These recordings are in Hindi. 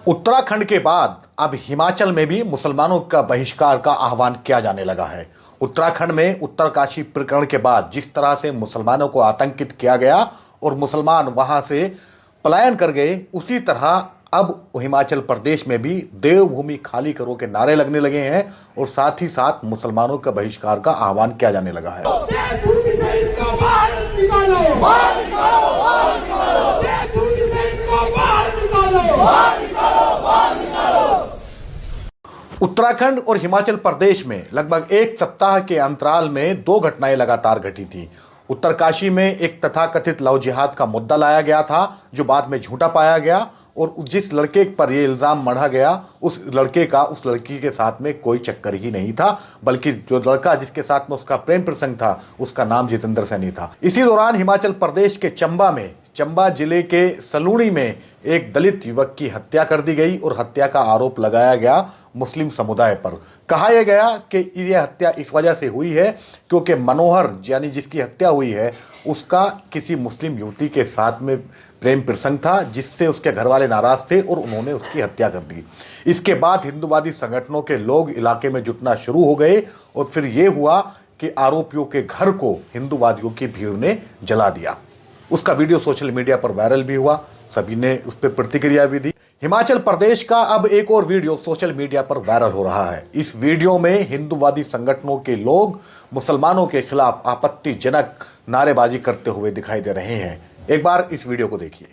उत्तराखंड के बाद अब हिमाचल में भी मुसलमानों का बहिष्कार का आह्वान किया जाने लगा है। उत्तराखंड में उत्तरकाशी प्रकरण के बाद जिस तरह से मुसलमानों को आतंकित किया गया और मुसलमान वहां से पलायन कर गए, उसी तरह अब हिमाचल प्रदेश में भी देवभूमि खाली करो के नारे लगने लगे हैं और साथ ही साथ मुसलमानों का बहिष्कार का आह्वान किया जाने लगा है। उत्तराखंड और हिमाचल प्रदेश में लगभग एक सप्ताह के अंतराल में दो घटनाएं लगातार घटी थी। उत्तरकाशी में एक तथाकथित लव जिहाद का मुद्दा लाया गया था जो बाद में झूठा पाया गया और जिस लड़के पर यह इल्जाम मढ़ा गया उस लड़के का उस लड़की के साथ में कोई चक्कर ही नहीं था, बल्कि जो लड़का जिसके साथ में उसका प्रेम प्रसंग था उसका नाम जितेंद्र सैनी था। इसी दौरान हिमाचल प्रदेश के चंबा जिले के सलूणी में एक दलित युवक की हत्या कर दी गई और हत्या का आरोप लगाया गया मुस्लिम समुदाय पर। कहा यह गया कि यह हत्या इस वजह से हुई है क्योंकि मनोहर यानी जिसकी हत्या हुई है उसका किसी मुस्लिम युवती के साथ में प्रेम प्रसंग था जिससे उसके घर वाले नाराज थे और उन्होंने उसकी हत्या कर दी। इसके बाद हिंदूवादी संगठनों के लोग इलाके में जुटना शुरू हो गए और फिर यह हुआ कि आरोपियों के घर को हिंदूवादियों की भीड़ ने जला दिया। उसका वीडियो सोशल मीडिया पर वायरल भी हुआ, सभी ने उस पर प्रतिक्रिया भी दी। हिमाचल प्रदेश का अब एक और वीडियो सोशल मीडिया पर वायरल हो रहा है। इस वीडियो में हिंदूवादी संगठनों के लोग मुसलमानों के खिलाफ आपत्तिजनक नारेबाजी करते हुए दिखाई दे रहे हैं। एक बार इस वीडियो को देखिए।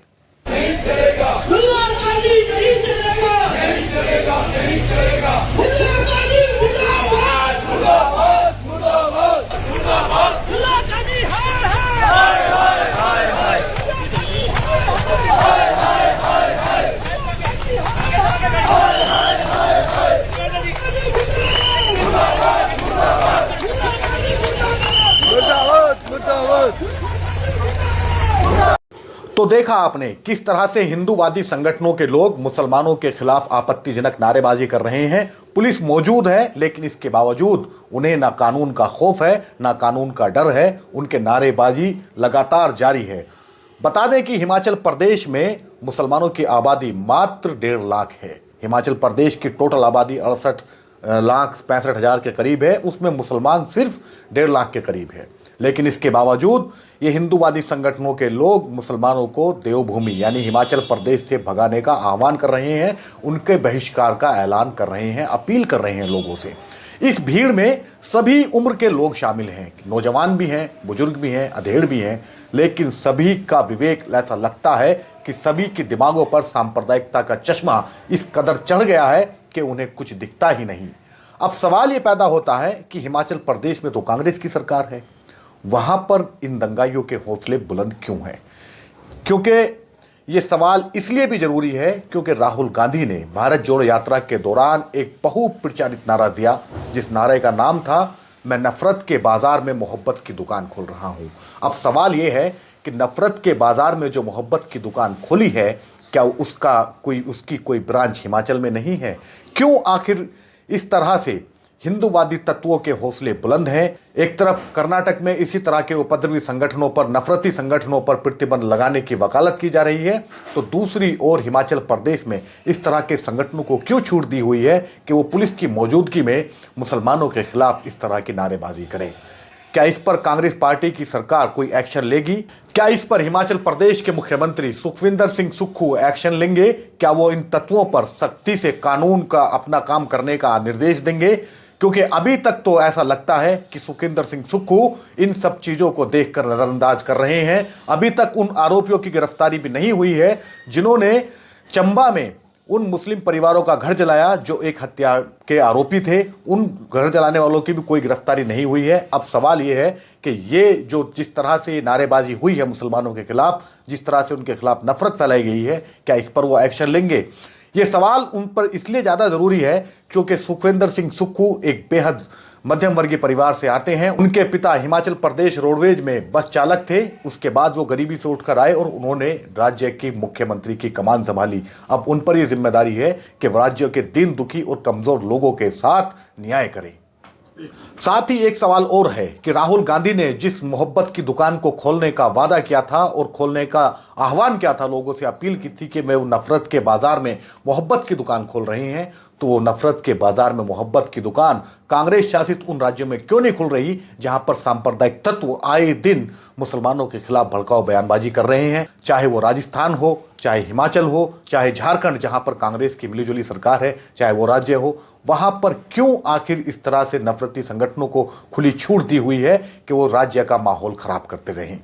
नहीं चलेगा, नहीं चलेगा, नहीं चलेगा, नहीं चलेगा। मुर्दाबाद, मुर्दाबाद, मुर्दाबाद, मुर्दाबाद। तो देखा आपने किस तरह से हिंदूवादी संगठनों के लोग मुसलमानों के खिलाफ आपत्तिजनक नारेबाजी कर रहे हैं। पुलिस मौजूद है लेकिन इसके बावजूद उन्हें ना कानून का खौफ है ना कानून का डर है, उनके नारेबाजी लगातार जारी है। बता दें कि हिमाचल प्रदेश में मुसलमानों की आबादी मात्र 1.5 लाख है। हिमाचल प्रदेश की टोटल आबादी 68,65,000 के करीब है, उसमें मुसलमान सिर्फ 1.5 लाख के करीब है। लेकिन इसके बावजूद ये हिंदूवादी संगठनों के लोग मुसलमानों को देवभूमि यानी हिमाचल प्रदेश से भगाने का आह्वान कर रहे हैं, उनके बहिष्कार का ऐलान कर रहे हैं, अपील कर रहे हैं लोगों से। इस भीड़ में सभी उम्र के लोग शामिल हैं, नौजवान भी हैं, बुजुर्ग भी हैं, अधेड़ भी हैं, लेकिन सभी का विवेक ऐसा लगता है कि सभी के दिमागों पर सांप्रदायिकता का चश्मा इस कदर चढ़ गया है कि उन्हें कुछ दिखता ही नहीं। अब सवाल ये पैदा होता है कि हिमाचल प्रदेश में तो कांग्रेस की सरकार है, वहां पर इन दंगाइयों के हौसले बुलंद क्यों हैं? क्योंकि यह सवाल इसलिए भी जरूरी है क्योंकि राहुल गांधी ने भारत जोड़ो यात्रा के दौरान एक बहुप्रचारित नारा दिया जिस नारे का नाम था, मैं नफरत के बाजार में मोहब्बत की दुकान खोल रहा हूं। अब सवाल यह है कि नफरत के बाजार में जो मोहब्बत की दुकान खोली है, क्या उसकी कोई ब्रांच हिमाचल में नहीं है? क्यों आखिर इस तरह से हिंदूवादी तत्वों के हौसले बुलंद हैं? एक तरफ कर्नाटक में इसी तरह के उपद्रवी संगठनों पर, नफरती संगठनों पर प्रतिबंध लगाने की वकालत की जा रही है, तो दूसरी ओर हिमाचल प्रदेश में इस तरह के संगठनों को क्यों छूट दी हुई है कि वो पुलिस की मौजूदगी में मुसलमानों के खिलाफ इस तरह की नारेबाजी करें? क्या इस पर कांग्रेस पार्टी की सरकार कोई एक्शन लेगी? क्या इस पर हिमाचल प्रदेश के मुख्यमंत्री सुखविंदर सिंह सुक्खू एक्शन लेंगे? क्या वो इन तत्वों पर सख्ती से कानून का अपना काम करने का निर्देश देंगे? क्योंकि अभी तक तो ऐसा लगता है कि सुखविंदर सिंह सुक्खू इन सब चीजों को देखकर नजरअंदाज कर रहे हैं। अभी तक उन आरोपियों की गिरफ्तारी भी नहीं हुई है जिन्होंने चंबा में उन मुस्लिम परिवारों का घर जलाया जो एक हत्या के आरोपी थे। उन घर जलाने वालों की भी कोई गिरफ्तारी नहीं हुई है। अब सवाल यह है कि ये जो जिस तरह से नारेबाजी हुई है मुसलमानों के खिलाफ, जिस तरह से उनके खिलाफ नफरत फैलाई गई है, क्या इस पर वो एक्शन लेंगे? ये सवाल उन पर इसलिए ज्यादा जरूरी है क्योंकि सुखविंदर सिंह सुक्खू एक बेहद मध्यम वर्गीय परिवार से आते हैं। उनके पिता हिमाचल प्रदेश रोडवेज में बस चालक थे, उसके बाद वो गरीबी से उठकर आए और उन्होंने राज्य की मुख्यमंत्री की कमान संभाली। अब उन पर यह जिम्मेदारी है कि राज्य के दीन दुखी और कमजोर लोगों के साथ न्याय करें। साथ ही एक सवाल और है कि राहुल गांधी ने जिस मोहब्बत की दुकान को खोलने का वादा किया था और खोलने का आह्वान किया था, लोगों से अपील की थी कि मैं वो नफरत के बाजार में मोहब्बत की दुकान खोल रहे हैं, तो वो नफरत के बाजार में मोहब्बत की दुकान कांग्रेस शासित उन राज्यों में क्यों नहीं खुल रही जहां पर सांप्रदायिक तत्व आए दिन मुसलमानों के खिलाफ भड़काऊ बयानबाजी कर रहे हैं। चाहे वो राजस्थान हो, चाहे हिमाचल हो, चाहे झारखंड जहां पर कांग्रेस की मिलीजुली सरकार है, चाहे वो राज्य हो, वहां पर क्यों आखिर इस तरह से नफरती संगठनों को खुली छूट दी हुई है कि वो राज्य का माहौल खराब करते रहें।